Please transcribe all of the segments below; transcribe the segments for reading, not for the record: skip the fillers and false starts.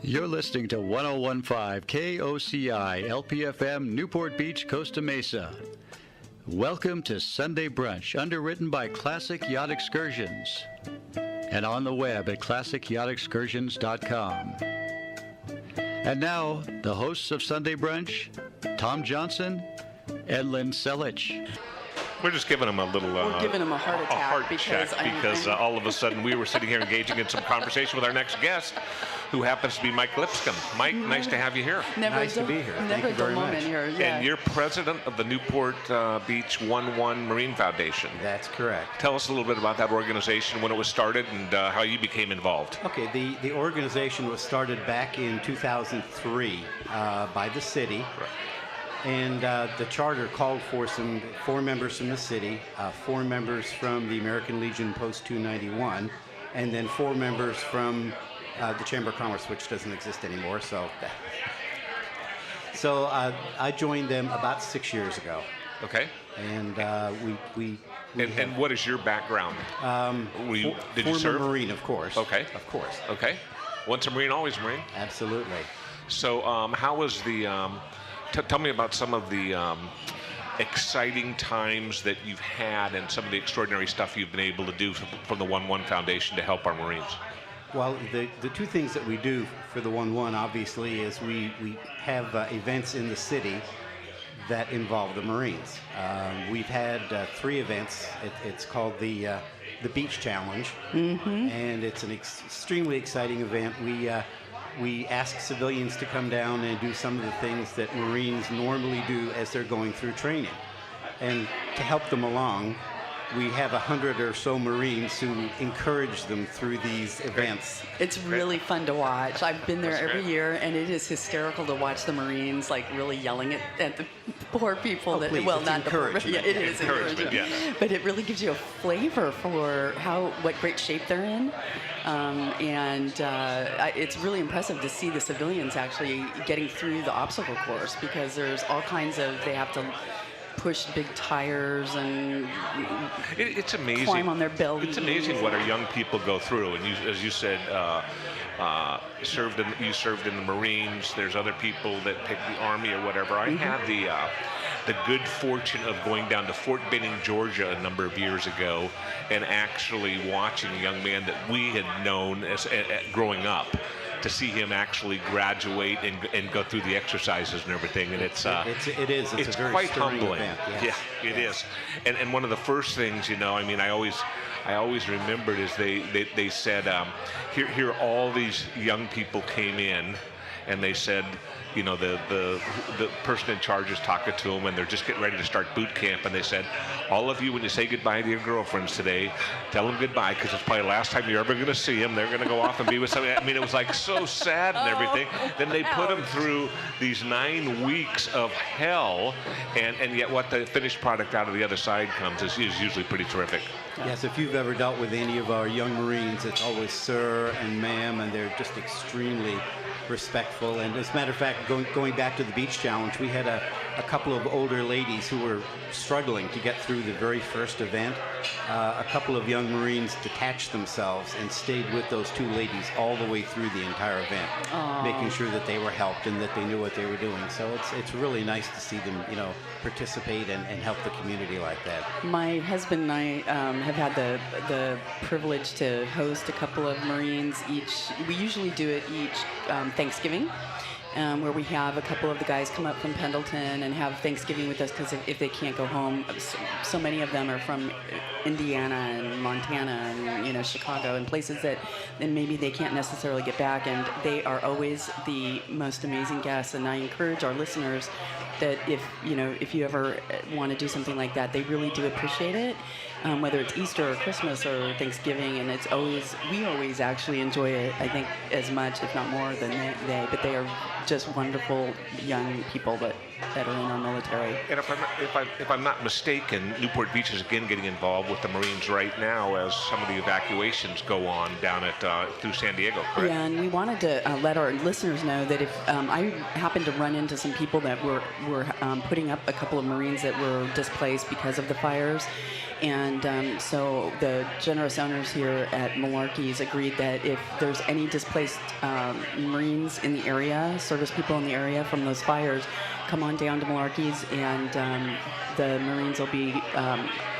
You're listening to 1015 KOCI LPFM Newport Beach, Costa Mesa. Welcome to Sunday Brunch, underwritten by Classic Yacht Excursions and on the web at classicyachtexcursions.com. And now, the hosts of Sunday Brunch, Tom Johnson and Lynn Selich. We're just giving him a little... We're giving him a heart attack because all of a sudden we were sitting here engaging in some conversation with our next guest, who happens to be Mike Lipscombe. Mike, nice to have you here. Nice to be here. Thank you very much. Here, yeah. And you're president of the Newport Beach 1-1 Marine Foundation. That's correct. Tell us a little bit about that organization, when it was started, and how you became involved. Okay, the organization was started back in 2003 by the city. Right. And the charter called for 4 members from the city, 4 members from the American Legion Post 291, and then 4 members from the Chamber of Commerce, which doesn't exist anymore. So I joined them about 6 years ago. Okay. And we and what is your background? Did you serve? Former Marine, of course. Okay. Of course. Okay. Once a Marine, always a Marine. Absolutely. So how was the... tell me about some of the exciting times that you've had and some of the extraordinary stuff you've been able to do from the 1-1 Foundation to help our Marines. Well, the 2 things that we do for the 1-1, obviously, is we have events in the city that involve the Marines. We've had 3 events. It's called the Beach Challenge, and it's an extremely exciting event. We ask civilians to come down and do some of the things that Marines normally do as they're going through training. And to help them along, we have 100 or so Marines who encourage them through these events. It's really fun to watch. I've been there every year, and it is hysterical to watch the Marines like really yelling at the poor people. Oh, please, it's not encouragement. The poor, yeah, it is encouragement. Yeah. But it really gives you a flavor for what great shape they're in. It's really impressive to see the civilians actually getting through the obstacle course, because there's all kinds of, they have to push big tires and it's amazing. Climb on their belly. It's amazing what our young people go through. And you, as you said, you served in the Marines. There's other people that pick the Army or whatever. I had the good fortune of going down to Fort Benning, Georgia, a number of years ago, and actually watching a young man that we had known as growing up, to see him actually graduate and go through the exercises and everything, and it's a very quite humbling. Event, yes. Yeah, it is. And one of the first things, I always remembered is they said, here all these young people came in, and they said, the person in charge is talking to them, and they're just getting ready to start boot camp, and they said, all of you, when you say goodbye to your girlfriends today, tell them goodbye, because it's probably the last time you're ever going to see them. They're going to go off and be with somebody. I mean, it was like so sad and everything. Then they put them through these 9 weeks of hell, and yet what the finished product out of the other side comes is usually pretty terrific. Yes, if you've ever dealt with any of our young Marines, it's always sir and ma'am, and they're just extremely respectful. And as a matter of fact, going back to the Beach Challenge, we had a couple of older ladies who were struggling to get through the very first event. A couple of young Marines detached themselves and stayed with those 2 ladies all the way through the entire event, making sure that they were helped and that they knew what they were doing. So it's really nice to see them, participate and help the community like that. My husband and I have had the privilege to host a couple of Marines we usually do it each Thanksgiving, where we have a couple of the guys come up from Pendleton and have Thanksgiving with us, because if they can't go home, so many of them are from Indiana and Montana and Chicago and places that then maybe they can't necessarily get back, and they are always the most amazing guests. And I encourage our listeners that if you ever want to do something like that, they really do appreciate it. Whether it's Easter or Christmas or Thanksgiving, and we always actually enjoy it, I think, as much, if not more, than they, but they are just wonderful young people that that are in our military. And if I'm not mistaken, Newport Beach is again getting involved with the Marines right now as some of the evacuations go on down at through San Diego, correct? Yeah, and we wanted to let our listeners know that if I happened to run into some people that were putting up a couple of Marines that were displaced because of the fires. And so the generous owners here at Malarkey's agreed that if there's any displaced Marines in the area, service people in the area from those fires, come on down to Malarkey's, and the Marines will be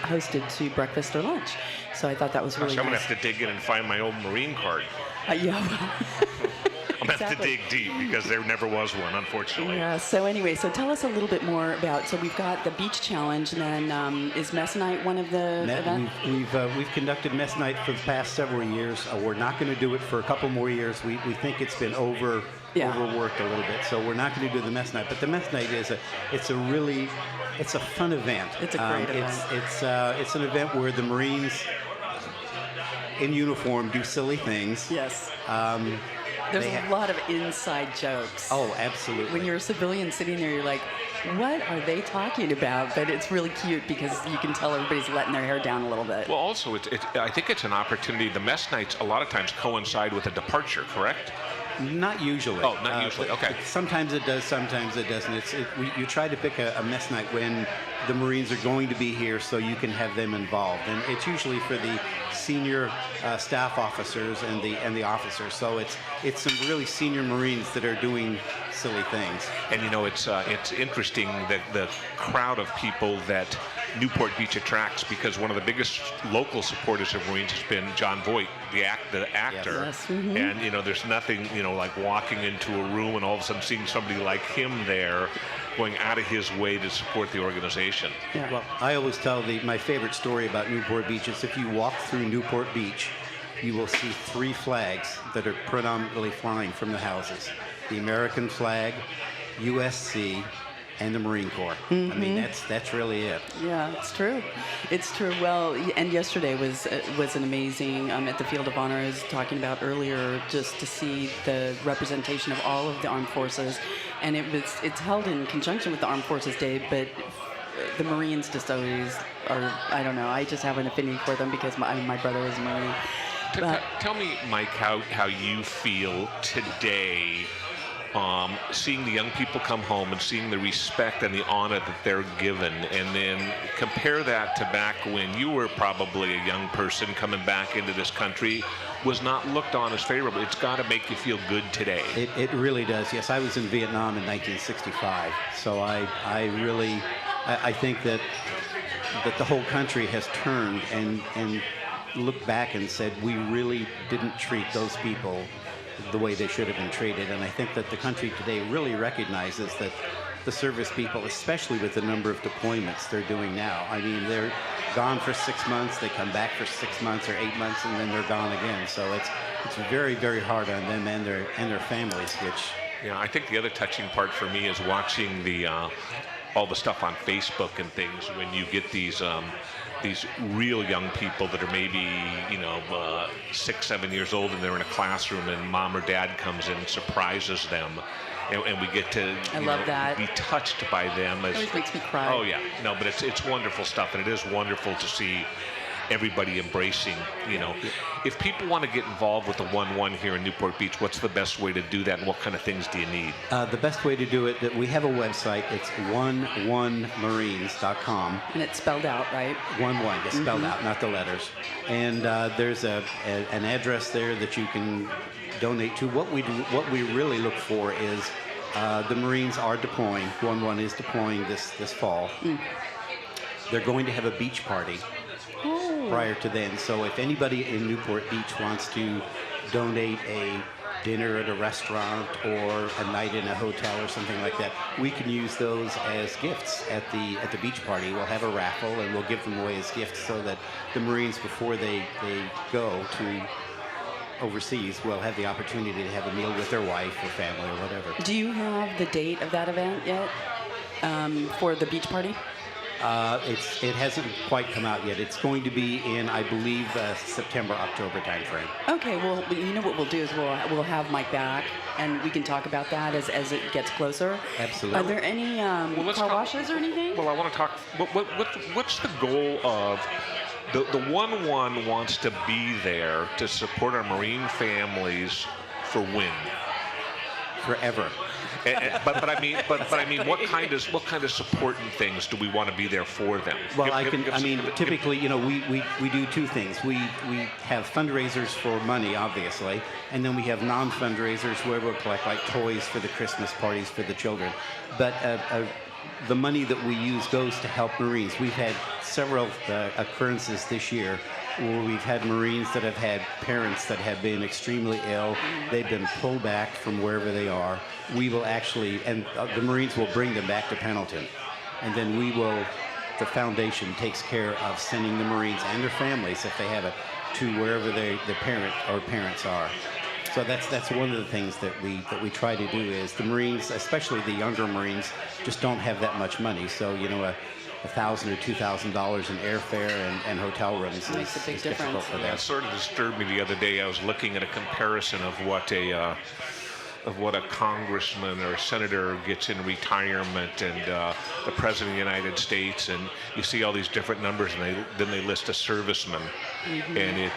hosted to breakfast or lunch. So I thought that was really I'm nice. going to have to dig in and find my old Marine card. Yeah, I'm going to have to dig deep because there never was one, unfortunately. Yeah, so anyway, so tell us a little bit more about, so we've got the beach challenge, and then is Mess Night one of the events? We've conducted Mess Night for the past several years. We're not going to do it for a couple more years. We think it's been overworked a little bit, so we're not going to do the Mess Night. But the Mess Night is it's a fun event. It's a great event. It's an event where the Marines in uniform do silly things. Yes. There's a lot of inside jokes. Oh, absolutely. When you're a civilian sitting there, you're like, what are they talking about? But it's really cute because you can tell everybody's letting their hair down a little bit. Well, also, I think it's an opportunity. The mess nights a lot of times coincide with a departure, correct? Not usually. Oh, not usually. Okay. Sometimes it does, sometimes it doesn't. You try to pick a mess night when the Marines are going to be here so you can have them involved. And it's usually for the senior staff officers and the officers. So it's some really senior Marines that are doing silly things. And you know, it's interesting that the crowd of people that Newport Beach attracts, because one of the biggest local supporters of Marines has been John Voight, the actor. Yes. Mm-hmm. And you know, there's nothing, you know, like walking into a room and all of a sudden seeing somebody like him there, going out of his way to support the organization. Yeah. Well, I always tell my favorite story about Newport Beach is if you walk through Newport Beach, you will see 3 flags that are predominantly flying from the houses: the American flag, USC, and the Marine Corps. Mm-hmm. I mean, that's really it. Yeah, it's true. It's true. Well, and yesterday was an amazing, at the Field of Honor, I was talking about earlier, just to see the representation of all of the armed forces. And it's held in conjunction with the Armed Forces Day, but the Marines just always are, I don't know, I just have an affinity for them because my brother was a Marine. Tell me, Mike, how you feel today, seeing the young people come home and seeing the respect and the honor that they're given, and then compare that to back when you were probably a young person coming back into this country, was not looked on as favorable. It's got to make you feel good today. It really does. Yes, I was in Vietnam in 1965, so I really think that the whole country has turned and looked back and said, we really didn't treat those people the way they should have been treated. And I think that the country today really recognizes that the service people, especially with the number of deployments they're doing now. I mean, they're gone for 6 months, they come back for 6 months or 8 months, and then they're gone again. So it's very, very hard on them and their families, which... Yeah, I think the other touching part for me is watching the all the stuff on Facebook and things when you get these real young people that are maybe 6, 7 years old, and they're in a classroom and mom or dad comes in and surprises them, and we get to be touched by them. It always makes me cry. Oh yeah, no, but it's wonderful stuff, and it is wonderful to see everybody embracing. If people want to get involved with the 1-1 here in Newport Beach, what's the best way to do that, and what kind of things do you need? The best way to do it, that we have a website. It's 11marines.com. And it's spelled out, right? 1-1, it's spelled out, not the letters. And there's an address there that you can donate to. What we really look for is the Marines are deploying. 1-1 is deploying this fall. They're going to have a beach party prior to then. So if anybody in Newport Beach wants to donate a dinner at a restaurant or a night in a hotel or something like that, we can use those as gifts at the beach party. We'll have a raffle and we'll give them away as gifts so that the Marines, before they go to overseas, will have the opportunity to have a meal with their wife or family or whatever. Do you have the date of that event yet for the beach party? It hasn't quite come out yet. It's going to be in, I believe, September, October timeframe. Okay, well, you know what we'll do is we'll have Mike back, and we can talk about that as it gets closer. Absolutely. Are there any car washes or anything? Well, I want to talk. What's the goal of the 1-1 wants to be there to support our Marine families for when? Forever. But I mean, what kind of support and things do we want to be there for them? Well, typically, we do two things. We have fundraisers for money, obviously, and then we have non-fundraisers where we'll collect like toys for the Christmas parties for the children. But the money that we use goes to help Marines. We've had several occurrences this year where we've had Marines that have had parents that have been extremely ill. They've been pulled back from wherever they are. We will actually, and the Marines will bring them back to Pendleton. And then the foundation takes care of sending the Marines and their families, if they have it, to wherever the parents are. So that's one of the things that we try to do is the Marines, especially the younger Marines, just don't have that much money. So, $1,000 or $2,000 in airfare and hotel rooms makes a big difficult for them. That sort of disturbed me the other day. I was looking at a comparison of what a congressman or a senator gets in retirement and the president of the United States, and you see all these different numbers, and then they list a serviceman, and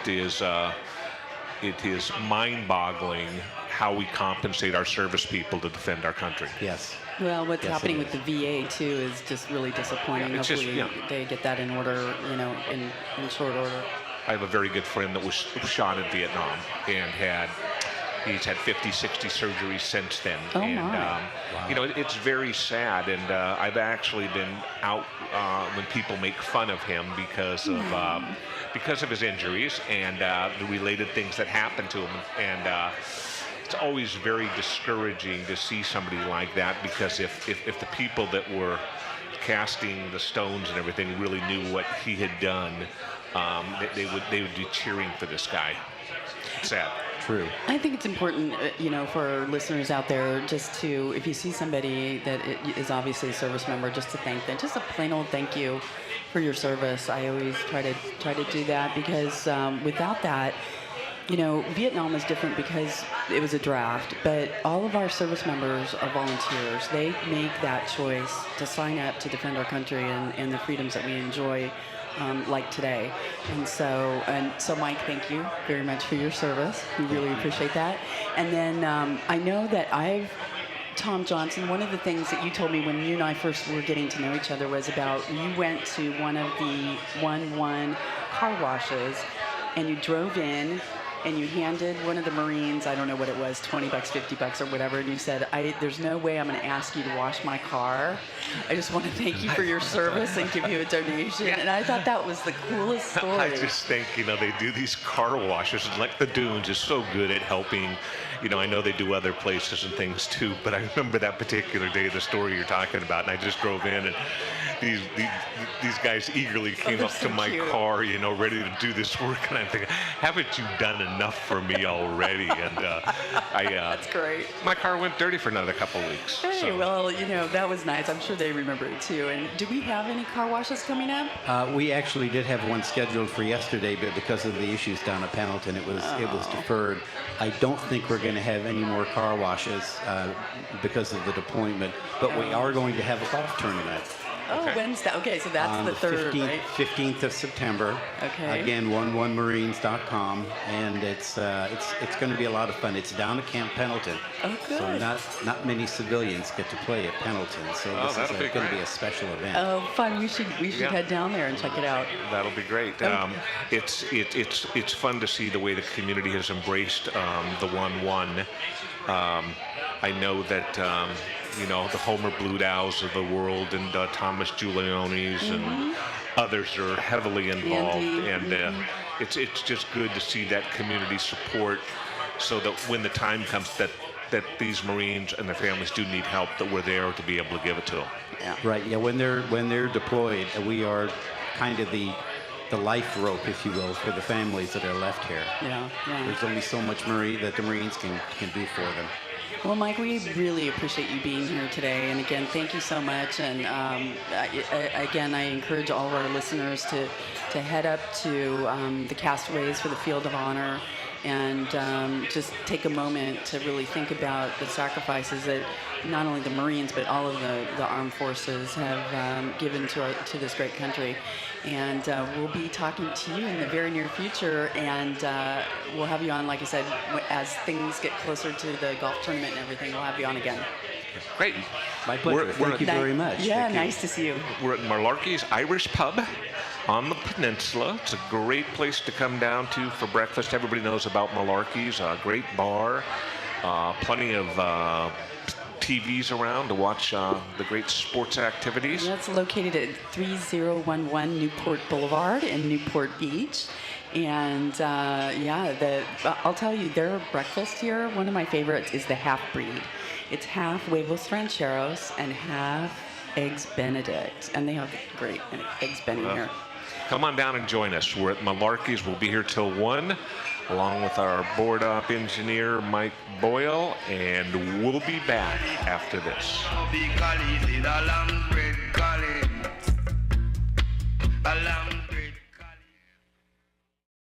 it is mind-boggling how we compensate our service people to defend our country. Yes. Well, what's happening with the VA too is just really disappointing. Hopefully they get that in order, in short order. I have a very good friend that was shot in Vietnam and he's had 50, 60 surgeries since then. Oh, and my. Wow. It's very sad, and I've actually been out when people make fun of him because of his injuries and the related things that happened to him. And it's always very discouraging to see somebody like that, because if the people that were casting the stones and everything really knew what he had done, they would be cheering for this guy. It's sad. True. I think it's important, for listeners out there, just to, if you see somebody that is obviously a service member, just to thank them, just a plain old thank you for your service. I always try to do that, because without that, Vietnam is different because it was a draft, but all of our service members are volunteers. They make that choice to sign up to defend our country and the freedoms that we enjoy, like today. And so, Mike, thank you very much for your service. We really appreciate that. And then I know that Tom Johnson, one of the things that you told me when you and I first were getting to know each other was about you went to one of the 1-1 car washes, and you drove in and you handed one of the Marines, I don't know what it was, $20, $50 or whatever, and you said, there's no way I'm going to ask you to wash my car. I just want to thank you for your service and give you a donation. And I thought that was the coolest story. I just think, they do these car washes, and like the Dunes is so good at helping. I know they do other places and things too, but I remember that particular day, the story you're talking about, and I just drove in, and these guys eagerly came up to my car, ready to do this work, and I'm thinking, haven't you done enough for me already? And that's great. My car went dirty for another couple of weeks. Hey, so. Well, that was nice. I'm sure they remember it too. And do we have any car washes coming up? We actually did have one scheduled for yesterday, but because of the issues down at Pendleton, it was deferred. I don't think we're going to have any more car washes because of the deployment, but we are going to have a golf tournament. Oh, Okay. Wednesday. Okay, so that's the 3rd, 15th, right? 15th of September. Okay. Again, 11marines.com, and it's going to be a lot of fun. It's down at Camp Pendleton. Oh, good. So not many civilians get to play at Pendleton, so this that'll be is going to great. be a special event. Oh, fun. We should head down there and check it out. That'll be great. It's fun to see the way the community has embraced the 1-1. I know that the Homer Bludows of the world and Thomas Giulioni's and others are heavily involved, Andy. and it's just good to see that community support, so that when the time comes that these Marines and their families do need help, that we're there to be able to give it to them. Yeah. Right. Yeah. When they're deployed, we are kind of the life rope, if you will, for the families that are left here. Yeah. There's only so much that the Marines can do for them. Well, Mike, we really appreciate you being here today. And again, thank you so much. And again, I encourage all of our listeners to head up to the Castaways for the Field of Honor and just take a moment to really think about the sacrifices that not only the Marines but all of the armed forces have given to this great country. And we'll be talking to you in the very near future, and we'll have you on, like I said, as things get closer to the golf tournament and everything, we'll have you on again. Great. My pleasure. Thank you very much. Yeah, Thank you. nice to see you. We're at Malarkey's Irish Pub on the peninsula. It's a great place to come down to for breakfast. Everybody knows about Malarkey's, a great bar, plenty of TVs around to watch the great sports activities. That's located at 3011 Newport Boulevard in Newport Beach. And I'll tell you, their breakfast here, one of my favorites is the half breed. It's half huevos rancheros and half eggs Benedict. And they have great eggs Benedict here. Come on down and join us. We're at Malarkey's. We'll be here till 1, along with our board op engineer, Mike Boyle, and we'll be back after this.